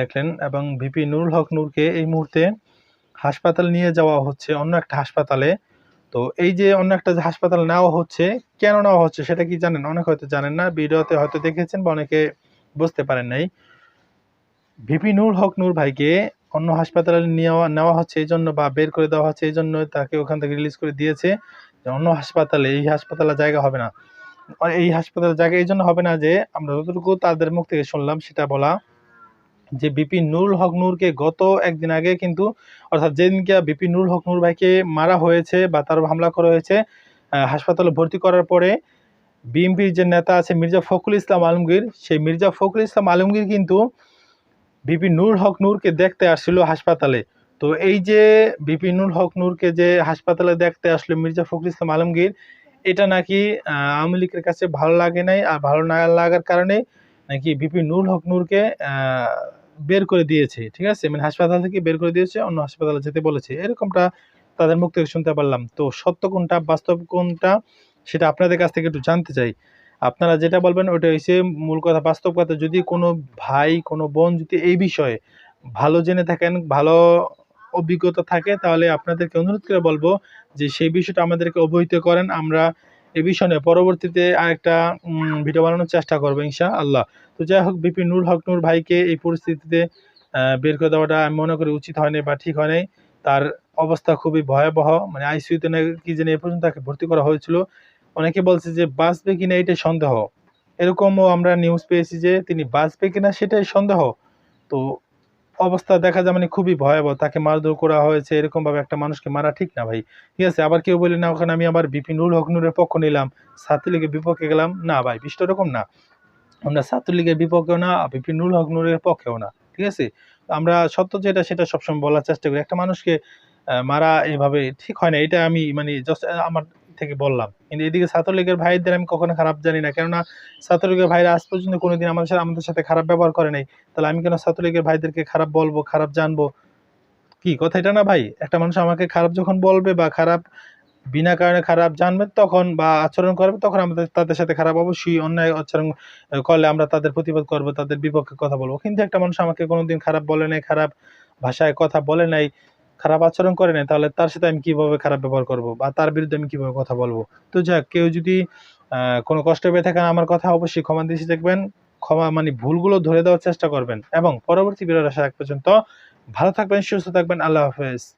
দেখলেন এবং ভিপি নুরুল হক নূরকে এই মুহূর্তে হাসপাতালে নিয়ে যাওয়া হচ্ছে অন্য একটা হাসপাতালে। তো এই যে অন্য একটা যে হাসপাতালে নেওয়া হচ্ছে, কেন নেওয়া হচ্ছে সেটা কি জানেন? অনেকে হয়তো জানেন না। ভিডিওতে হয়তো দেখেছেন বা অনেকে বুঝতে পারেন নাই। ভিপি নুরুল হক নূর ভাইকে অন্য হাসপাতালে নেওয়া হচ্ছে এইজন্য বা বের করে দেওয়া হচ্ছে এইজন্য তাকে ওখান থেকে রিলিজ করে দিয়েছে যে অন্য হাসপাতালে, এই হাসপাতালে জায়গা হবে না। এই হাসপাতালে জায়গা এইজন্য হবে না যে আমরা যতটুকু তাদের মুখ থেকে শুনলাম সেটা বলা যে ভিপি নুরুল হক নূরকে গত একদিন আগে কিন্তু অর্থাৎ যেদিনকে ভিপি নুরুল হক নূর ভাইকে মারা হয়েছে বা তার হামলা করা হয়েছে, হাসপাতালে ভর্তি করার পরে বিএনপির যে নেতা আছে মির্জা ফখরুল ইসলাম আলমগীর, সেই মির্জা ফখরুল ইসলাম আলমগীর কিন্তু ভিপি নুরুল হক নূরকে দেখতে আসছিল হাসপাতালে। তো এই যে ভিপি নুরুল হক নূরকে যে হাসপাতালে দেখতে আসলো মির্জা ফখরুল ইসলাম আলমগীর, এটা নাকি আওয়ামী লীগের কাছে ভালো লাগে নাই। আর ভালো না লাগার কারণে নাকি ভিপি নুরুল হক নূরকে বের করে দিয়েছে। ঠিক আছে? মানে হাসপাতাল থেকে বের করে দিয়েছে, অন্য হাসপাতালে যেতে বলেছে। এরকমটা তাদের মুখ থেকে শুনতে পারলাম। তো সত্য কোনটা, বাস্তব কোনটা সেটা আপনাদের কাছ থেকে একটু জানতে চাই। আপনারা যেটা বলবেন ওটা হইছে মূল কথা, বাস্তব কথা। যদি কোনো ভাই, কোনো বোন যদি এই বিষয়ে ভালো জেনে থাকেন, ভালো অভিজ্ঞতা থাকে তাহলে আপনাদেরকে অনুরোধ করে বলবো যে সেই বিষয়টা আমাদেরকে অবহিত করেন। আমরা এ বিষয় নিয়ে পরবর্তীতে আরেকটা ভিডিও বানানোর চেষ্টা করবো ইনশাআল্লাহ। তো যাই হোক, ভিপি নুরুল হক নূর ভাইকে এই পরিস্থিতিতে বের করে দেওয়াটা আমি মনে করি উচিত হয়নি বা ঠিক হয় নাই। তার অবস্থা খুবই ভয়াবহ। মানে আইসিইউতে কি জানি এ পর্যন্ত তাকে ভর্তি করা হয়েছিল। অনেকে বলছে যে বাঁচবে কিনা এটাই সন্দেহ। এরকমও আমরা নিউজ পেয়েছি যে তিনি বাঁচবে কিনা সেটাই সন্দেহ। তো অবস্থা দেখা যায় মানে খুবই ভয়াবহ। তাকে মারধর করা হয়েছে। এরকমভাবে একটা মানুষকে মারা ঠিক না ভাই। ঠিক আছে? আবার কেউ বলে না ওখানে আমি আবার ভিপি নুরুল হক নূরের পক্ষ নিলাম, ছাত্রলীগের বিপক্ষে গেলাম। না ভাই, বিষয়টা এরকম না। আমরা ছাত্রলীগের বিপক্ষেও না, ভিপি নুরুল হক নূরের পক্ষেও না। ঠিক আছে? আমরা সত্য যেটা সেটা সবসময় বলার চেষ্টা করি। একটা মানুষকে মারা এভাবে ঠিক হয় না। এটা আমি মানে জাস্ট আমার থেকে বললাম। কিন্তু এদিকে ছাত্রলীগের ভাইদের আমি কখনো খারাপ জানি না। কেননা ছাত্রলীগের ভাইরা আজ পর্যন্ত কোনোদিন আমাদের সাথে খারাপ ব্যবহার করে নাই। তাহলে আমি কেন ছাত্রলীগের ভাইদেরকে খারাপ বলবো, খারাপ জানবো? কি কথা এটা না ভাই? একটা মানুষ আমাকে খারাপ যখন বলবে বা খারাপ বিনা কারণে খারাপ জানবে তখন বা আচরণ করবে তখন আমাদের তাদের সাথে খারাপ অবশ্যই অন্যায় আচরণ করলে আমরা তাদের প্রতিবাদ করব, তাদের বিপক্ষে কথা বলবো। কিন্তু একটা মানুষ আমাকে কোনোদিন খারাপ বলে নাই, খারাপ ভাষায় কথা বলে নাই, খারাপ আচরণ করে নাই, তাহলে তার সাথে আমি কিভাবে খারাপ ব্যবহার করব বা তার বিরুদ্ধে আমি কিভাবে কথা বলবো? তো যাক, কেউ যদি কোনো কষ্ট পেয়ে থাকেন আমার কথা অবশ্যই ক্ষমা দৃষ্টিতে দেখবেন। ক্ষমা মানে ভুলগুলো ধরে দেওয়ার চেষ্টা করবেন এবং পরবর্তী ভিডিওর আসার আগ পর্যন্ত ভালো থাকবেন, সুস্থ থাকবেন। আল্লাহ হাফেজ।